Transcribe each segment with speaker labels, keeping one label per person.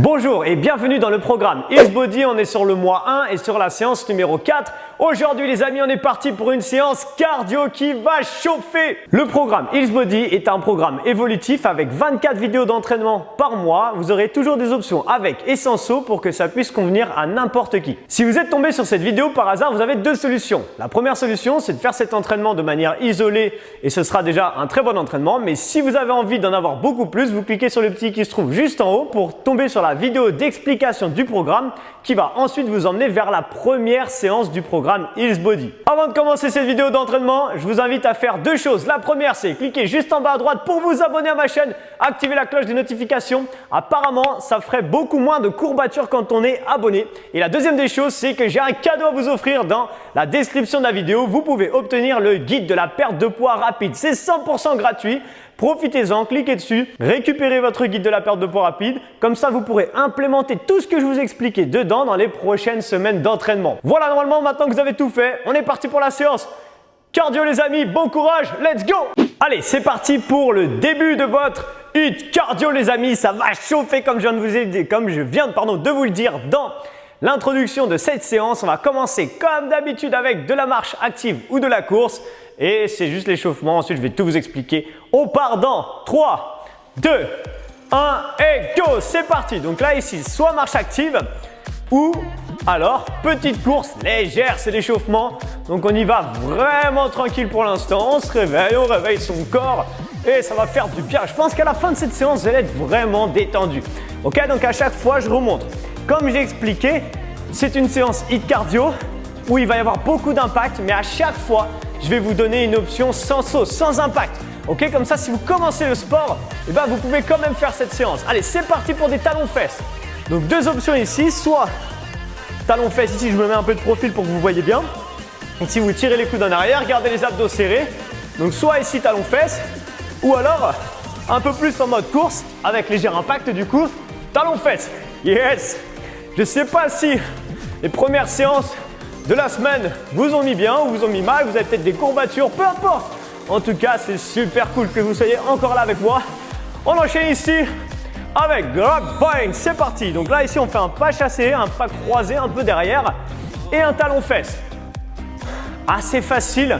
Speaker 1: Bonjour et bienvenue dans le programme Hills Body. On est sur le mois 1 et sur la séance numéro 4. Aujourd'hui les amis, on est parti pour une séance cardio qui va chauffer. Le programme Hills Body est un programme évolutif avec 24 vidéos d'entraînement par mois. Vous aurez toujours des options avec et sans saut pour que ça puisse convenir à n'importe qui. Si vous êtes tombé sur cette vidéo par hasard, vous avez deux solutions. La première solution, c'est de faire cet entraînement de manière isolée et ce sera déjà un très bon entraînement. Mais si vous avez envie d'en avoir beaucoup plus, vous cliquez sur le petit qui se trouve juste en haut pour tomber sur la vidéo d'explication du programme qui va ensuite vous emmener vers la première séance du programme Hills Body. Avant de commencer cette vidéo d'entraînement, je vous invite à faire deux choses. La première, c'est cliquer juste en bas à droite pour vous abonner à ma chaîne, activer la cloche des notifications. Apparemment, ça ferait beaucoup moins de courbatures quand on est abonné. Et la deuxième des choses, c'est que j'ai un cadeau à vous offrir dans la description de la vidéo. Vous pouvez obtenir le guide de la perte de poids rapide. C'est 100% gratuit. Profitez-en, cliquez dessus, récupérez votre guide de la perte de poids rapide. Comme ça, vous pourrez implémenter tout ce que je vous ai expliqué dedans dans les prochaines semaines d'entraînement. Voilà, normalement, maintenant que vous avez tout fait, on est parti pour la séance cardio les amis. Bon courage, let's go! Allez, c'est parti pour le début de votre hit cardio les amis. Ça va chauffer comme je viens de vous le dire dans l'introduction de cette séance. On va commencer comme d'habitude avec de la marche active ou de la course. Et c'est juste l'échauffement. Ensuite, je vais tout vous expliquer. On part dans 3, 2, 1 et go! C'est parti. Donc là, ici, soit marche active ou alors petite course légère. C'est l'échauffement. Donc on y va vraiment tranquille pour l'instant. On se réveille, on réveille son corps et ça va faire du bien. Je pense qu'à la fin de cette séance, vous allez être vraiment détendu. Ok, donc à chaque fois, je remonte. Comme j'ai expliqué, c'est une séance hit cardio où il va y avoir beaucoup d'impact, mais à chaque fois, je vais vous donner une option sans saut, sans impact. Ok, comme ça, si vous commencez le sport, eh ben, vous pouvez quand même faire cette séance. Allez, c'est parti pour des talons-fesses. Donc, deux options ici, soit talons-fesses, ici, je me mets un peu de profil pour que vous voyez bien. Ici, vous tirez les coudes en arrière, gardez les abdos serrés. Donc, soit ici, talons-fesses, ou alors un peu plus en mode course, avec léger impact du coup, talons-fesses. Yes! Je ne sais pas si les premières séances de la semaine vous ont mis bien ou vous ont mis mal, vous avez peut-être des courbatures, peu importe. En tout cas, c'est super cool que vous soyez encore là avec moi. On enchaîne ici avec grab point. C'est parti. Donc là, ici, on fait un pas chassé, un pas croisé un peu derrière et un talon-fesse. Assez facile.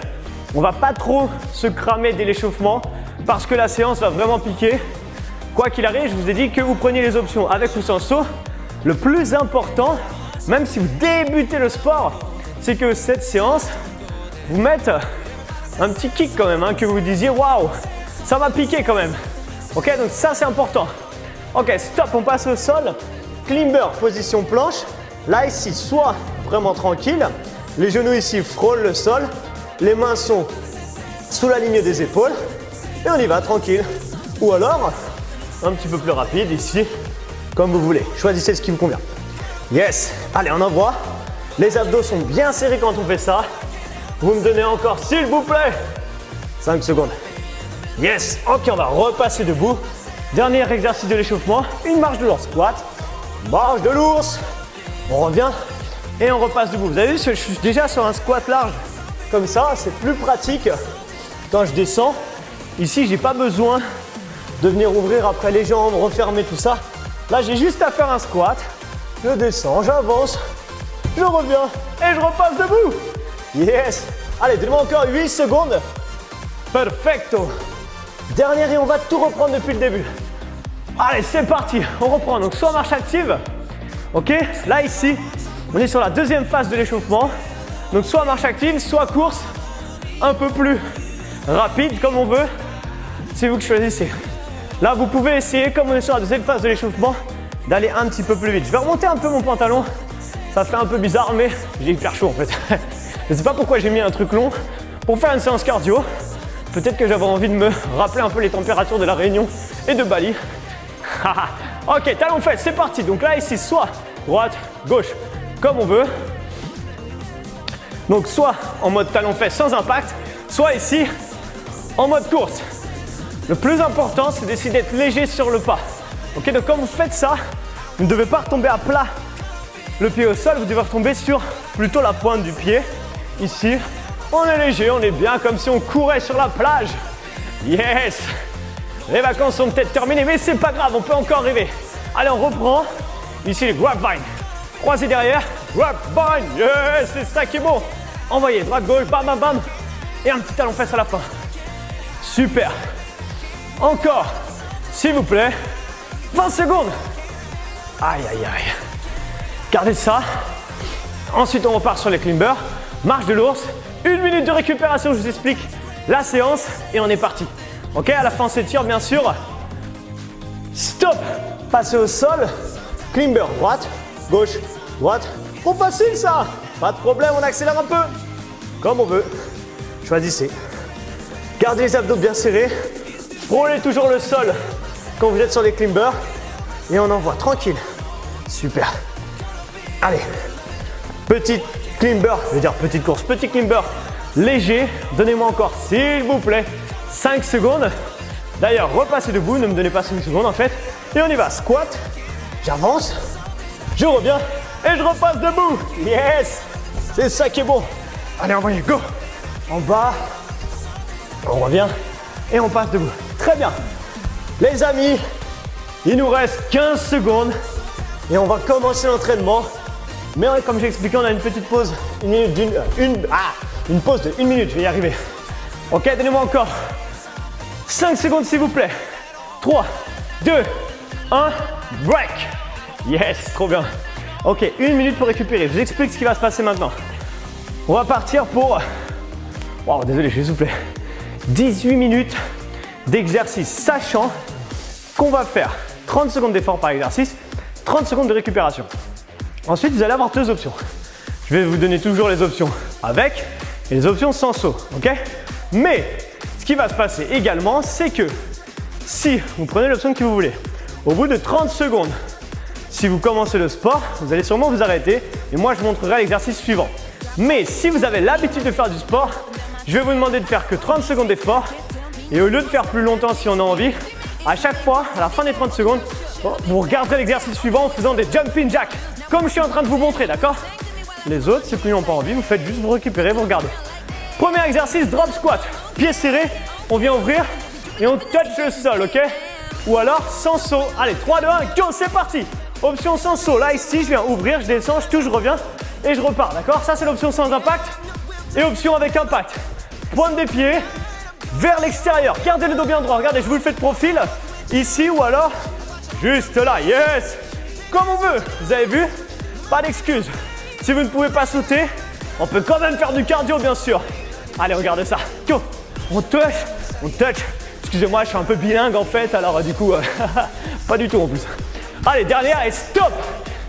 Speaker 1: On va pas trop se cramer dès l'échauffement parce que la séance va vraiment piquer. Quoi qu'il arrive, je vous ai dit que vous preniez les options avec ou sans saut. Le plus important, même si vous débutez le sport, c'est que cette séance vous mette un petit kick quand même, que vous disiez waouh, ça m'a piqué quand même. Ok, donc ça c'est important. Ok, stop, on passe au sol. Climber, position planche. Là ici, soit vraiment tranquille, les genoux ici frôlent le sol, les mains sont sous la ligne des épaules et on y va tranquille. Ou alors, un petit peu plus rapide ici, comme vous voulez. Choisissez ce qui vous convient. Yes, allez, on envoie. Les abdos sont bien serrés quand on fait ça. Vous me donnez encore, s'il vous plaît, 5 secondes. Yes, ok, on va repasser debout. Dernier exercice de l'échauffement, une marche de l'ours. Squat, marche de l'ours. On revient et on repasse debout. Vous avez vu, je suis déjà sur un squat large. Comme ça, c'est plus pratique quand je descends. Ici, j'ai pas besoin de venir ouvrir après les jambes, refermer tout ça. Là, j'ai juste à faire un squat. Je descends, j'avance. Je reviens et je repasse debout. Yes. Allez, donnez-moi encore 8 secondes. Perfecto. Dernière et on va tout reprendre depuis le début. Allez, c'est parti. On reprend. Donc, soit marche active. Ok. Là, ici, on est sur la deuxième phase de l'échauffement. Donc, soit marche active, soit course. Un peu plus rapide comme on veut. C'est vous qui choisissez. Là, vous pouvez essayer, comme on est sur la deuxième phase de l'échauffement, d'aller un petit peu plus vite. Je vais remonter un peu mon pantalon. Ça fait un peu bizarre, mais j'ai hyper chaud en fait. Je ne sais pas pourquoi j'ai mis un truc long pour faire une séance cardio. Peut-être que j'avais envie de me rappeler un peu les températures de la Réunion et de Bali. Ok, talons fesses, c'est parti. Donc là, ici, soit droite, gauche, comme on veut. Donc soit en mode talons fesses sans impact, soit ici, en mode course. Le plus important, c'est d'essayer d'être léger sur le pas. Ok, donc quand vous faites ça, vous ne devez pas retomber à plat le pied au sol, vous devez retomber sur plutôt la pointe du pied. Ici, on est léger, on est bien comme si on courait sur la plage. Yes! Les vacances sont peut-être terminées, mais c'est pas grave, on peut encore rêver. Allez, on reprend. Ici, les grapevine. Croisez derrière. Grapevine. Yes, c'est ça qui est bon. Envoyez, droite, gauche, bam, bam, bam. Et un petit talon fesse à la fin. Super. Encore, s'il vous plaît. 20 secondes. Aïe, aïe, aïe. Gardez ça. Ensuite, on repart sur les climbers. Marche de l'ours. 1 minute de récupération, je vous explique la séance et on est parti. Ok, à la fin, on s'étire, bien sûr. Stop. Passez au sol. Climber, droite, gauche, droite. Trop facile, ça. Pas de problème, on accélère un peu. Comme on veut. Choisissez. Gardez les abdos bien serrés. Frôlez toujours le sol quand vous êtes sur les climbers. Et on envoie, tranquille. Super. Allez. Petite climber, je veux dire petite course, petit climber léger. Donnez-moi encore, s'il vous plaît, 5 secondes. D'ailleurs, repassez debout, ne me donnez pas 5 secondes en fait. Et on y va, squat. J'avance. Je reviens et je repasse debout. Yes. C'est ça qui est bon. Allez, envoyez, go. En bas. On revient et on passe debout. Très bien. Les amis, il nous reste 15 secondes et on va commencer l'entraînement. Mais comme j'ai expliqué, on a une petite pause. Une pause de 1 minute, je vais y arriver. Ok, donnez-moi encore 5 secondes s'il vous plaît. 3, 2, 1, break. Yes, trop bien. Ok, 1 minute pour récupérer. Je vous explique ce qui va se passer maintenant. On va partir pour... Wow, désolé, je suis essoufflé. 18 minutes d'exercice, sachant qu'on va faire 30 secondes d'effort par exercice, 30 secondes de récupération. Ensuite, vous allez avoir 2 options. Je vais vous donner toujours les options avec et les options sans saut, ok? Mais ce qui va se passer également, c'est que si vous prenez l'option que vous voulez, au bout de 30 secondes, si vous commencez le sport, vous allez sûrement vous arrêter et moi, je vous montrerai l'exercice suivant. Mais si vous avez l'habitude de faire du sport, je vais vous demander de faire que 30 secondes d'effort et au lieu de faire plus longtemps si on a envie, à chaque fois, à la fin des 30 secondes, vous regarderez l'exercice suivant en faisant des jumping jacks, comme je suis en train de vous montrer, d'accord? Les autres, ceux qui n'ont pas envie, vous faites juste vous récupérer, vous regardez. Premier exercice, drop squat. Pieds serrés, on vient ouvrir et on touch le sol, ok? Ou alors sans saut. Allez, 3, 2, 1, go, c'est parti. Option sans saut. Là, ici, je viens ouvrir, je descends, je touche, je reviens et je repars, d'accord? Ça, c'est l'option sans impact et option avec impact. Pointe des pieds vers l'extérieur. Gardez le dos bien droit. Regardez, je vous le fais de profil. Ici ou alors juste là. Yes! Comme on veut. Vous avez vu? Pas d'excuses. Si vous ne pouvez pas sauter, on peut quand même faire du cardio, bien sûr. Allez, regardez ça. Go! On touch, on touch. Excusez-moi, je suis un peu bilingue en fait, alors du coup, pas du tout en plus. Allez, dernière et stop!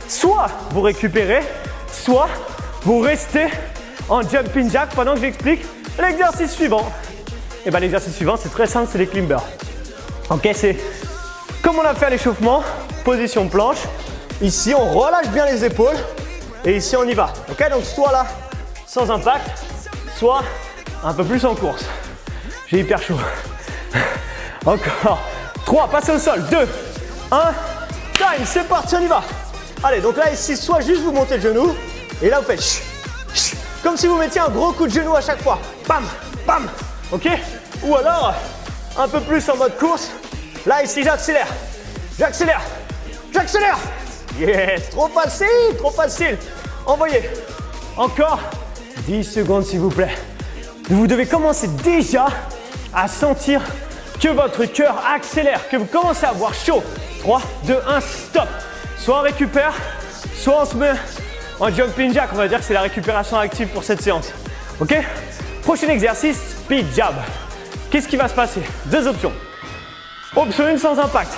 Speaker 1: Soit vous récupérez, soit vous restez en jumping jack pendant que j'explique l'exercice suivant. Et bien l'exercice suivant, c'est très simple, c'est les climbers. Ok, c'est comme on a fait à l'échauffement, position planche. Ici, on relâche bien les épaules et ici, on y va. Ok, donc soit là, sans impact, soit un peu plus en course. J'ai hyper chaud. Encore. 3, passez au sol. 2, 1, time, c'est parti, on y va. Allez, donc là, ici, soit juste vous montez le genou et là, vous faites chut, chut, comme si vous mettiez un gros coup de genou à chaque fois. Bam, bam, ok? Ou alors, un peu plus en mode course. Là, ici, j'accélère. J'accélère. J'accélère. Yes, trop facile, trop facile. Envoyez. Encore 10 secondes, s'il vous plaît. Vous devez commencer déjà à sentir que votre cœur accélère, que vous commencez à avoir chaud. 3, 2, 1, stop. Soit on récupère, soit on se met en jumping jack. On va dire que c'est la récupération active pour cette séance. Ok? Prochain exercice, speed jab. Qu'est-ce qui va se passer? 2 options. Option 1 sans impact.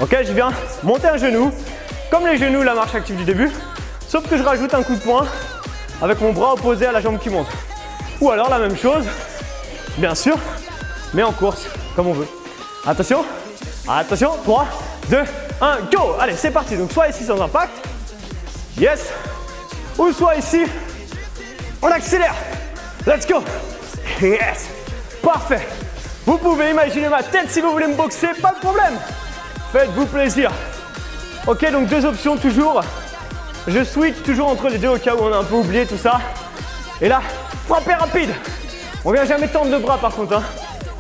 Speaker 1: Ok, je viens monter un genou, comme les genoux, la marche active du début, sauf que je rajoute un coup de poing avec mon bras opposé à la jambe qui monte. Ou alors la même chose, bien sûr, mais en course, comme on veut. Attention, attention, 3, 2, 1, go! Allez, c'est parti. Donc soit ici sans impact, yes, ou soit ici, on accélère. Let's go! Yes! Parfait! Vous pouvez imaginer ma tête si vous voulez me boxer, pas de problème! Faites-vous plaisir! Ok, donc 2 options toujours. Je switch toujours entre les deux au cas où on a un peu oublié tout ça. Et là, frappez rapide! On vient jamais tendre le bras par contre. Hein.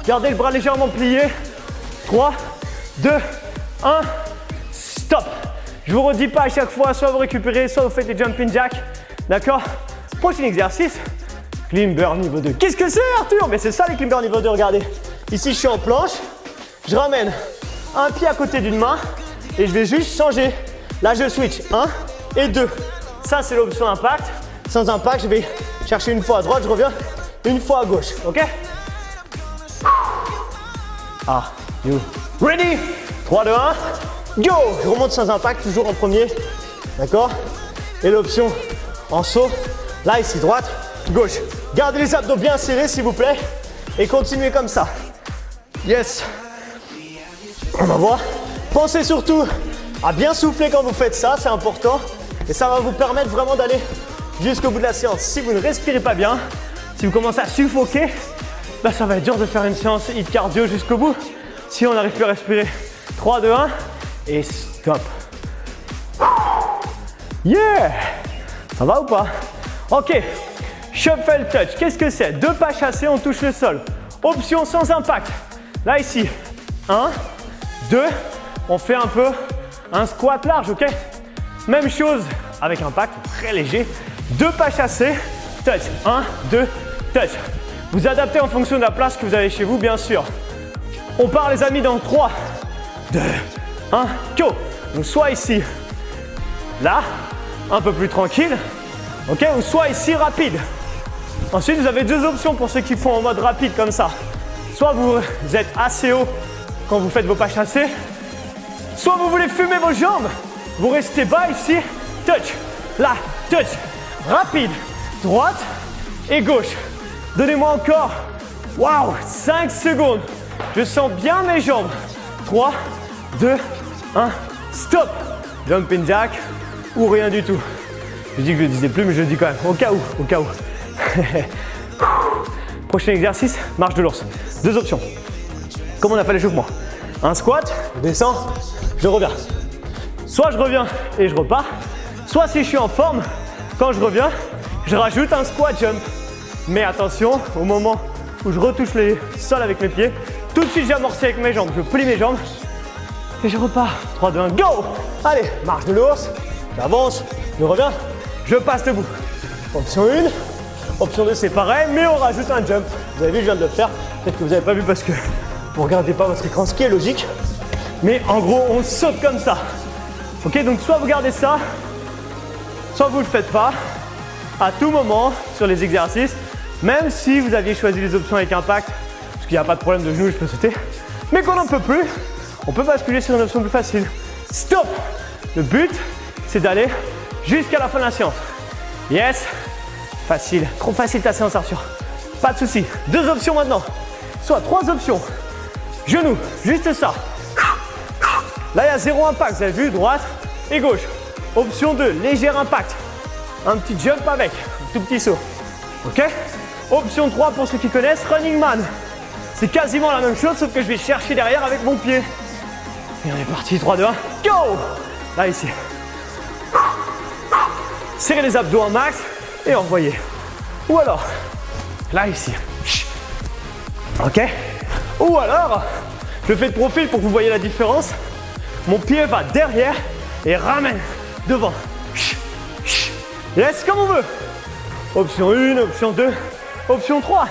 Speaker 1: Gardez le bras légèrement plié. 3, 2, 1, stop! Je vous redis pas à chaque fois, soit vous récupérez, soit vous faites des jumping jacks. D'accord? Prochain exercice, climber niveau 2. Qu'est-ce que c'est, Arthur? Mais c'est ça les climber niveau 2, regardez. Ici, je suis en planche. Je ramène un pied à côté d'une main et je vais juste changer. Là, je switch 1 et 2. Ça, c'est l'option impact. Sans impact, je vais chercher une fois à droite, je reviens une fois à gauche. OK? Are you ready? 3, 2, 1, go! Je remonte sans impact, toujours en premier. D'accord? Et l'option en saut. Là, ici, droite, gauche. Gardez les abdos bien serrés, s'il vous plaît. Et continuez comme ça. Yes. On va voir. Pensez surtout à bien souffler quand vous faites ça, c'est important. Et ça va vous permettre vraiment d'aller jusqu'au bout de la séance. Si vous ne respirez pas bien, si vous commencez à suffoquer, bah ça va être dur de faire une séance HIIT cardio jusqu'au bout. Si on n'arrive plus à respirer. 3, 2, 1 et stop. Yeah! Ça va ou pas? Ok. Shuffle touch. Qu'est-ce que c'est? 2 pas chassés, on touche le sol. Option sans impact. Là, ici. 1, 2. On fait un peu un squat large, ok? Même chose avec impact, très léger. 2 pas chassés. Touch. 1, 2, touch. Vous adaptez en fonction de la place que vous avez chez vous, bien sûr. On part, les amis, dans 3, 2, 1, go! Donc, soit ici, là, un peu plus tranquille, ok? Ou soit ici, rapide. Ensuite, vous avez 2 options pour ceux qui font en mode rapide comme ça. Soit vous êtes assez haut quand vous faites vos pas chassés, soit vous voulez fumer vos jambes. Vous restez bas ici, touch, là, touch, rapide, droite et gauche. Donnez-moi encore, waouh, 5 secondes. Je sens bien mes jambes. 3, 2, 1, stop. Jumping jack ou rien du tout. Je dis que je ne le disais plus, mais je le dis quand même, au cas où, au cas où. Prochain exercice, marche de l'ours. 2 options. Comme on a fait l'échauffement. Un squat, je descends, je reviens. Soit je reviens et je repars, soit si je suis en forme, quand je reviens, je rajoute un squat jump. Mais attention, au moment où je retouche le sol avec mes pieds, tout de suite j'amortis avec mes jambes, je plie mes jambes et je repars. 3, 2, 1, go! Allez, marche de l'ours, j'avance, je reviens, je passe debout. Option 1, option 2 c'est pareil, mais on rajoute un jump. Vous avez vu, je viens de le faire, peut-être que vous n'avez pas vu parce que vous ne regardez pas votre écran, ce qui est logique. Mais en gros, on saute comme ça. Ok, donc soit vous gardez ça, soit vous ne le faites pas. À tout moment, sur les exercices, même si vous aviez choisi les options avec impact, parce qu'il n'y a pas de problème de genou, je peux sauter, mais qu'on n'en peut plus, on peut basculer sur une option plus facile. Stop! Le but, c'est d'aller jusqu'à la fin de la séance. Yes! Facile. Trop facile ta séance, Arthur. Pas de souci. 2 options maintenant. Soit 3 options. Genou, juste ça. Là, il y a 0 impact. Vous avez vu, droite et gauche. Option 2, léger impact. Un petit jump avec, un tout petit saut. Ok? Option 3 pour ceux qui connaissent, running man. C'est quasiment la même chose, sauf que je vais chercher derrière avec mon pied. Et on est parti, 3, 2, 1, go! Là, ici. Serrez les abdos en max et envoyez. Ou alors, là, ici. Ok? Ou alors, je fais de profil pour que vous voyez la différence. Mon pied va derrière et ramène devant. Yes, comme on veut. Option 1, option 2, option 3.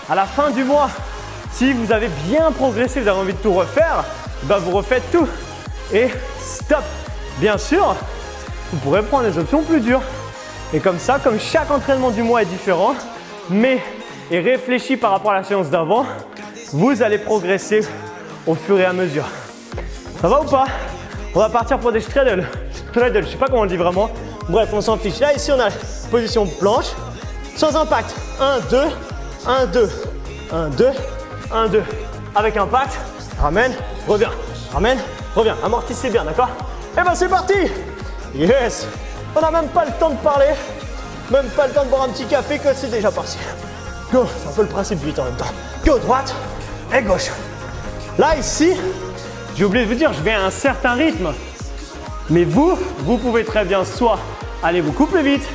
Speaker 1: À la fin du mois, si vous avez bien progressé, vous avez envie de tout refaire, ben vous refaites tout. Et stop. Bien sûr, vous pourrez prendre des options plus dures. Et comme ça, comme chaque entraînement du mois est différent, mais est réfléchi par rapport à la séance d'avant, vous allez progresser au fur et à mesure. Ça va ou pas? On va partir pour des straddles. Straddle, je sais pas comment on le dit vraiment. Bref, on s'en fiche. Là, ici, on a position planche, sans impact. 1, 2, 1, 2, 1, 2, 1, 2. Avec impact, ramène, reviens. Ramène, reviens. Amortissez bien, d'accord? Et ben, c'est parti! Yes! On n'a même pas le temps de parler, même pas le temps de boire un petit café que c'est déjà parti. Go, c'est un peu le principe du 8 en même temps. Go, droite et gauche. Là, ici, j'ai oublié de vous dire, je vais à un certain rythme. Mais vous pouvez très bien soit aller vous couper vite,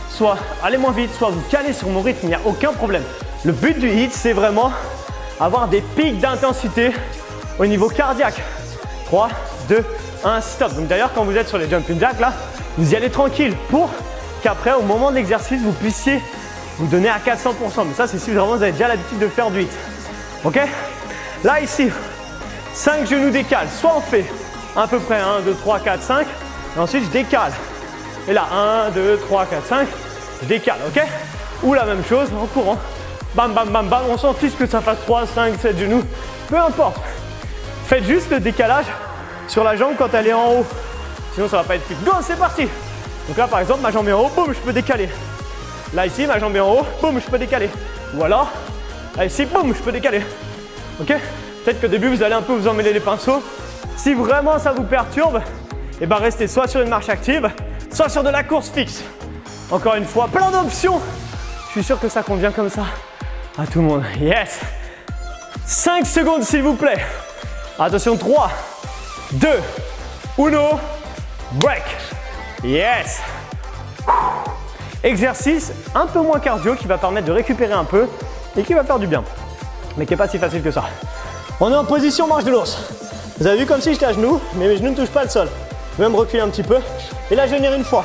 Speaker 1: soit aller moins vite, soit vous caler sur mon rythme, il n'y a aucun problème. Le but du HIIT, c'est vraiment avoir des pics d'intensité au niveau cardiaque. 3, 2, 1, stop. Donc d'ailleurs, quand vous êtes sur les jumping jacks là, vous y allez tranquille pour qu'après, au moment de l'exercice, vous puissiez vous donner à 400%. Mais ça, c'est si vraiment vous avez déjà l'habitude de faire du HIIT. Ok? Là, ici, 5 genoux décalent. Soit on fait à peu près 1, 2, 3, 4, 5. Et ensuite, je décale. Et là, 1, 2, 3, 4, 5. Je décale, ok? Ou la même chose en courant. Bam, bam, bam, bam. On s'en fiche que ça fasse 3, 5, 7 genoux. Peu importe. Faites juste le décalage sur la jambe quand elle est en haut. Sinon, ça va pas être fit. Go, c'est parti! Donc là, par exemple, ma jambe est en haut, boum, je peux décaler. Là, ici, ma jambe est en haut, boum, je peux décaler. Ou alors, là, ici, boum, je peux décaler. Ok? Peut-être qu'au début, vous allez un peu vous emmêler les pinceaux. Si vraiment ça vous perturbe, et ben restez soit sur une marche active, soit sur de la course fixe. Encore une fois, plein d'options. Je suis sûr que ça convient comme ça à tout le monde. Yes! 5 secondes, s'il vous plaît. Attention, 3, 2, 1, break. Yes! Exercice un peu moins cardio qui va permettre de récupérer un peu et qui va faire du bien. Mais qui n'est pas si facile que ça. On est en position marche de l'ours. Vous avez vu comme si j'étais à genoux, mais mes genoux ne touchent pas le sol. Je vais même reculer un petit peu. Et là, je vais venir une fois.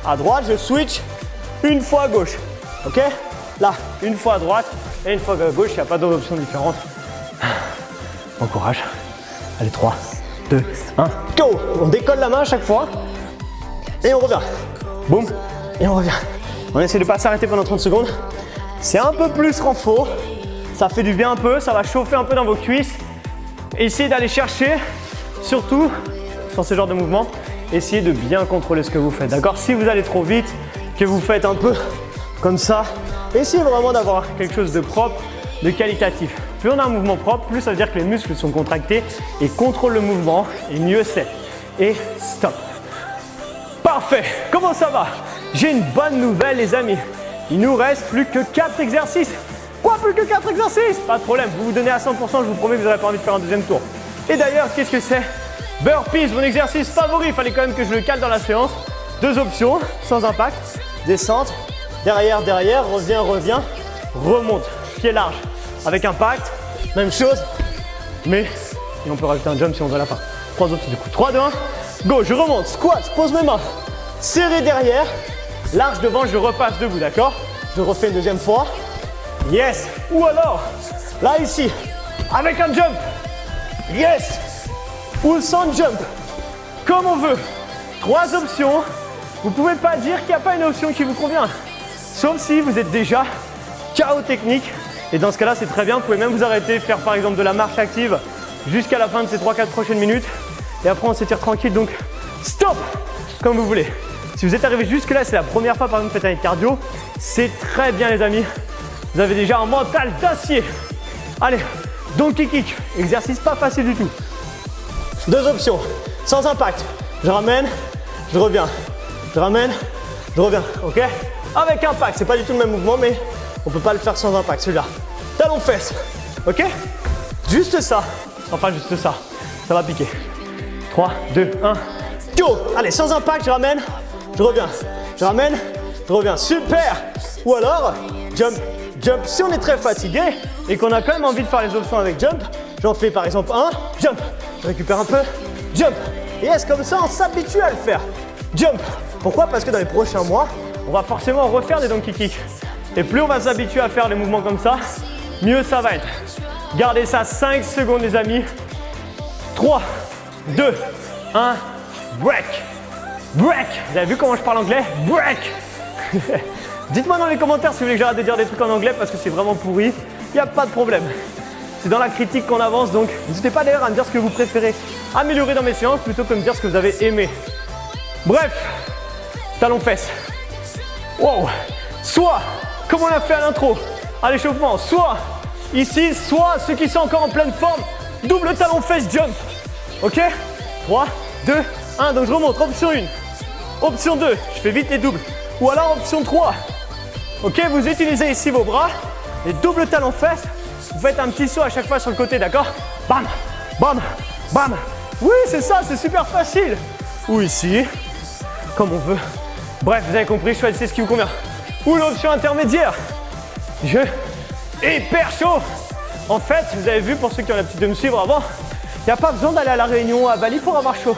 Speaker 1: À droite, je switch une fois à gauche. Ok? Là, une fois à droite et une fois à gauche. Il n'y a pas d'autres options différentes. Bon courage. Allez, 3, 2, 1, go! On décolle la main à chaque fois. Et on revient. Boum. Et on revient. On essaie de ne pas s'arrêter pendant 30 secondes. C'est un peu plus renfort. Ça fait du bien un peu. Ça va chauffer un peu dans vos cuisses. Essayez d'aller chercher, surtout sur ce genre de mouvement, essayez de bien contrôler ce que vous faites. D'accord? Si vous allez trop vite, que vous faites un peu comme ça, essayez vraiment d'avoir quelque chose de propre, de qualitatif. Plus on a un mouvement propre, plus ça veut dire que les muscles sont contractés et contrôlent le mouvement, et mieux c'est. Et stop. Parfait. Comment ça va? J'ai une bonne nouvelle, les amis. Il nous reste plus que 4 exercices. Quoi, plus que 4 exercices? Pas de problème, vous vous donnez à 100%, je vous promets que vous n'aurez pas envie de faire un deuxième tour. Et d'ailleurs, qu'est-ce que c'est? Burpees, mon exercice favori. Il fallait quand même que je le cale dans la séance. 2 options, sans impact. Descente, derrière, derrière, revient, revient, remonte. Pied large, avec impact. Même chose, mais et on peut rajouter un jump si on veut à la fin. 3 options du coup. 3, 2, 1. Go, je remonte, squat, pose mes mains. Serré derrière, large devant, je repasse debout, d'accord? Je refais une deuxième fois. Yes. Ou alors, là ici, avec un jump. Yes. Ou sans jump. Comme on veut. 3 options. Vous ne pouvez pas dire qu'il n'y a pas une option qui vous convient. Sauf si vous êtes déjà KO technique. Et dans ce cas-là, c'est très bien. Vous pouvez même vous arrêter, faire par exemple de la marche active jusqu'à la fin de ces 3-4 prochaines minutes. Et après, on s'étire tranquille. Donc, stop. Comme vous voulez. Si vous êtes arrivé jusque là, c'est la première fois par exemple que vous faites un cardio. C'est très bien, les amis. Vous avez déjà un mental d'acier. Allez, donkey kick. Exercice pas facile du tout. 2 options. Sans impact. Je ramène, je reviens. Je ramène, je reviens. Ok? Avec impact. C'est pas du tout le même mouvement, mais on peut pas le faire sans impact. Celui-là. Talon fesse. Ok? Juste ça. Enfin, juste ça. Ça va piquer. 3, 2, 1. Go! Allez, sans impact, je ramène, je reviens. Je ramène, je reviens. Super! Ou alors, jump. Jump, si on est très fatigué et qu'on a quand même envie de faire les options avec jump, j'en fais par exemple un, jump, je récupère un peu, jump. Et est-ce comme ça on s'habitue à le faire? Jump. Pourquoi? Parce que dans les prochains mois, on va forcément refaire des donkey kicks. Et plus on va s'habituer à faire des mouvements comme ça, mieux ça va être. Gardez ça 5 secondes, les amis. 3, 2, 1, break. Break. Vous avez vu comment je parle anglais? Break. Dites-moi dans les commentaires si vous voulez que j'arrête de dire des trucs en anglais parce que c'est vraiment pourri. Il n'y a pas de problème. C'est dans la critique qu'on avance, donc n'hésitez pas d'ailleurs à me dire ce que vous préférez améliorer dans mes séances plutôt que de me dire ce que vous avez aimé. Bref, talon fesses. Wow. Soit, comme on l'a fait à l'intro, à l'échauffement, soit ici, soit ceux qui sont encore en pleine forme, double talon fesses jump. Ok? 3, 2, 1, donc je remonte. Option 1. Option 2, je fais vite les doubles. Ou alors option 3. Ok, vous utilisez ici vos bras, les doubles talons fesses. Vous faites un petit saut à chaque fois sur le côté, d'accord? Bam, bam, bam. Oui, c'est ça, c'est super facile. Ou ici, comme on veut. Bref, vous avez compris, choisissez ce qui vous convient. Ou l'option intermédiaire. Je hyper chaud. En fait, vous avez vu, pour ceux qui ont l'habitude de me suivre avant, il n'y a pas besoin d'aller à la Réunion, à Bali pour avoir chaud.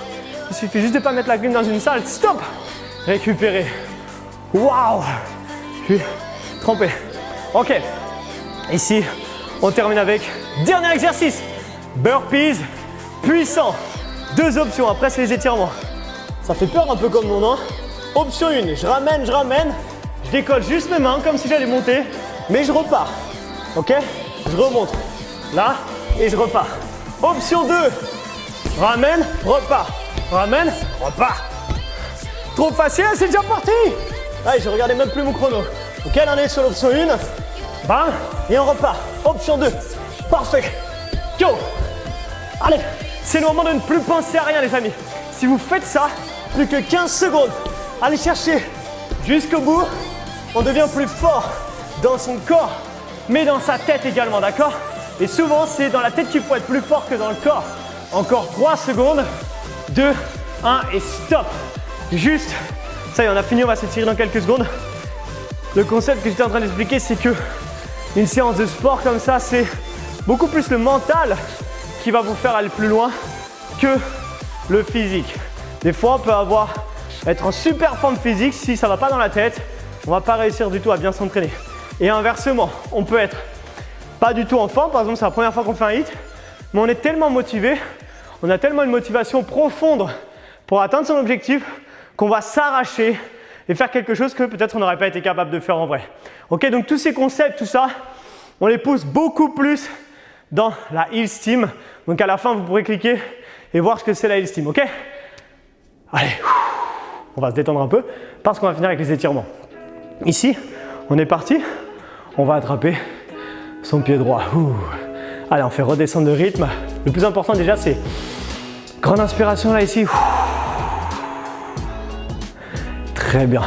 Speaker 1: Il suffit juste de ne pas mettre la clim dans une salle. Stop. Récupérer. Waouh. Je suis trempé. Ok. Ici, on termine avec dernier exercice. Burpees puissant. 2 options. Après, c'est les étirements. Ça fait peur un peu comme nom, hein. Option 1, je ramène. Je décolle juste mes mains comme si j'allais monter. Mais je repars. Ok. Je remonte. Là. Et je repars. Option 2. Ramène, repars. Ramène, repars. Trop facile, c'est déjà parti. Allez, je regardais même plus mon chrono. Ok, là on est sur l'option 1. Bam, et on repart. Option 2. Parfait. Go. Allez, c'est le moment de ne plus penser à rien, les amis. Si vous faites ça, plus que 15 secondes. Allez chercher jusqu'au bout. On devient plus fort dans son corps, mais dans sa tête également, d'accord? Et souvent, c'est dans la tête qu'il faut être plus fort que dans le corps. Encore 3 secondes. 2, 1 et stop. Juste, ça y est, on a fini, on va s'étirer dans quelques secondes. Le concept que j'étais en train d'expliquer, c'est que une séance de sport comme ça, c'est beaucoup plus le mental qui va vous faire aller plus loin que le physique. Des fois, on peut être en super forme physique, si ça ne va pas dans la tête, on ne va pas réussir du tout à bien s'entraîner. Et inversement, on peut être pas du tout en forme, par exemple, c'est la première fois qu'on fait un hit, mais on est tellement motivé, on a tellement une motivation profonde pour atteindre son objectif qu'on va s'arracher et faire quelque chose que peut-être on n'aurait pas été capable de faire en vrai. Ok, donc tous ces concepts, tout ça, on les pousse beaucoup plus dans la Heels Team. Donc à la fin, vous pourrez cliquer et voir ce que c'est la Heels Team, ok? Allez, on va se détendre un peu parce qu'on va finir avec les étirements. Ici, on est parti, on va attraper son pied droit. Allez, on fait redescendre le rythme. Le plus important déjà, c'est grande inspiration là ici. Très bien.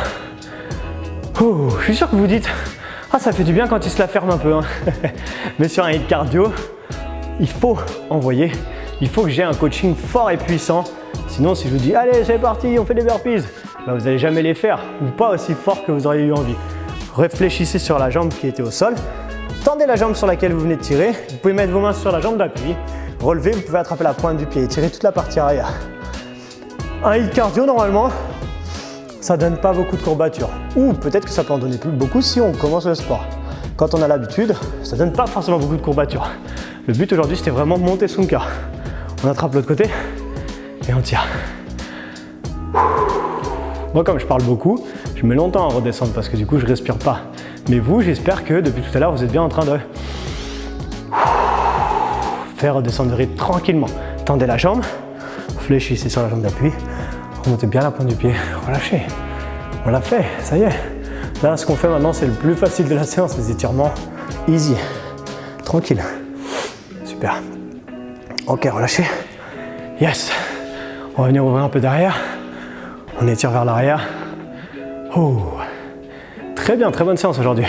Speaker 1: Je suis sûr que vous dites, ah ça fait du bien quand il se la ferme un peu. Hein. Mais sur un hit cardio, il faut envoyer, il faut que j'ai un coaching fort et puissant. Sinon, si je vous dis, allez c'est parti, on fait des burpees, bah, vous n'allez jamais les faire ou pas aussi fort que vous auriez eu envie. Réfléchissez sur la jambe qui était au sol. Tendez la jambe sur laquelle vous venez de tirer. Vous pouvez mettre vos mains sur la jambe d'appui. Relevez, vous pouvez attraper la pointe du pied et tirer toute la partie arrière. Un hit cardio, normalement, ça ne donne pas beaucoup de courbatures. Ou peut-être que ça peut en donner plus beaucoup si on commence le sport. Quand on a l'habitude, ça ne donne pas forcément beaucoup de courbatures. Le but aujourd'hui, c'était vraiment monter son cœur. On attrape l'autre côté et on tire. Moi, comme je parle beaucoup, je mets longtemps à redescendre parce que du coup, je ne respire pas. Mais vous, j'espère que depuis tout à l'heure, vous êtes bien en train de faire redescendre le rythme tranquillement. Tendez la jambe, fléchissez sur la jambe d'appui, remontez bien la pointe du pied, relâchez. On l'a fait, ça y est. Là, ce qu'on fait maintenant, c'est le plus facile de la séance, les étirements easy, tranquille. Super. Ok, relâchez. Yes. On va venir ouvrir un peu derrière. On étire vers l'arrière. Très bien, très bonne séance aujourd'hui.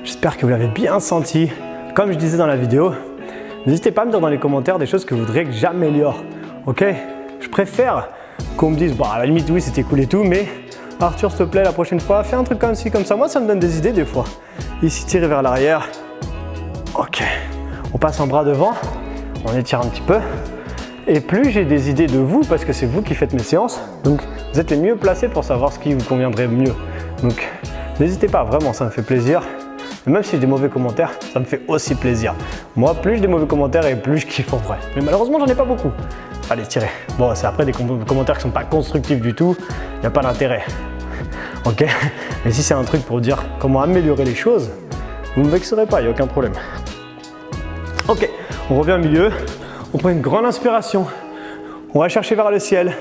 Speaker 1: J'espère que vous l'avez bien senti. Comme je disais dans la vidéo, n'hésitez pas à me dire dans les commentaires des choses que vous voudriez que j'améliore. Ok? Je préfère qu'on me dise, bon, à la limite, oui, c'était cool et tout, mais Arthur, s'il te plaît, la prochaine fois, fais un truc comme ci, comme ça. Moi, ça me donne des idées des fois. Ici, tirez vers l'arrière. Ok. On passe en bras devant. On étire un petit peu. Et plus j'ai des idées de vous, parce que c'est vous qui faites mes séances, donc vous êtes les mieux placés pour savoir ce qui vous conviendrait mieux. Donc, n'hésitez pas, vraiment, ça me fait plaisir. Et même si j'ai des mauvais commentaires, ça me fait aussi plaisir. Moi, plus j'ai des mauvais commentaires et plus je kiffe en vrai. Mais malheureusement, j'en ai pas beaucoup. Allez, tirez. Bon, c'est après des commentaires qui sont pas constructifs du tout, il n'y a pas d'intérêt. Ok? Mais si c'est un truc pour dire comment améliorer les choses, vous ne me vexerez pas, il n'y a aucun problème. Ok, on revient au milieu. On prend une grande inspiration. On va chercher vers le ciel.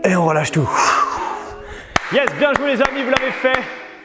Speaker 1: Et on relâche tout. Yes, bien joué les amis, vous l'avez fait.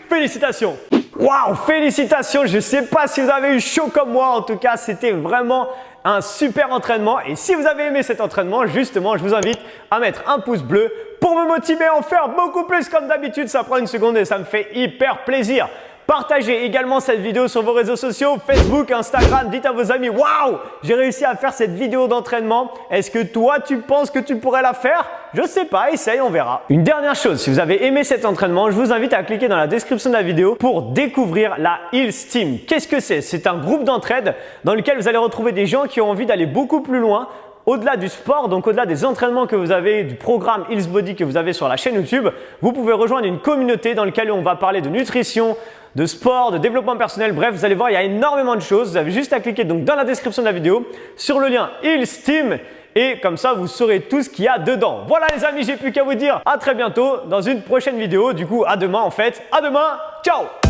Speaker 1: Félicitations. Waouh, félicitations. Je ne sais pas si vous avez eu chaud comme moi. En tout cas, c'était vraiment un super entraînement. Et si vous avez aimé cet entraînement, justement, je vous invite à mettre un pouce bleu pour me motiver à en faire beaucoup plus comme d'habitude. Ça prend une seconde et ça me fait hyper plaisir. Partagez également cette vidéo sur vos réseaux sociaux, Facebook, Instagram. Dites à vos amis, waouh, j'ai réussi à faire cette vidéo d'entraînement. Est-ce que toi, tu penses que tu pourrais la faire? Je sais pas, essaye, on verra. Une dernière chose, si vous avez aimé cet entraînement, je vous invite à cliquer dans la description de la vidéo pour découvrir la Heels Team. Qu'est-ce que c'est? C'est un groupe d'entraide dans lequel vous allez retrouver des gens qui ont envie d'aller beaucoup plus loin au-delà du sport, donc au-delà des entraînements que vous avez, du programme Hills Body que vous avez sur la chaîne YouTube, vous pouvez rejoindre une communauté dans laquelle on va parler de nutrition, de sport, de développement personnel. Bref, vous allez voir, il y a énormément de choses. Vous avez juste à cliquer donc dans la description de la vidéo sur le lien Hills Team et comme ça, vous saurez tout ce qu'il y a dedans. Voilà les amis, j'ai plus qu'à vous dire à très bientôt dans une prochaine vidéo. Du coup, à demain en fait. À demain, ciao!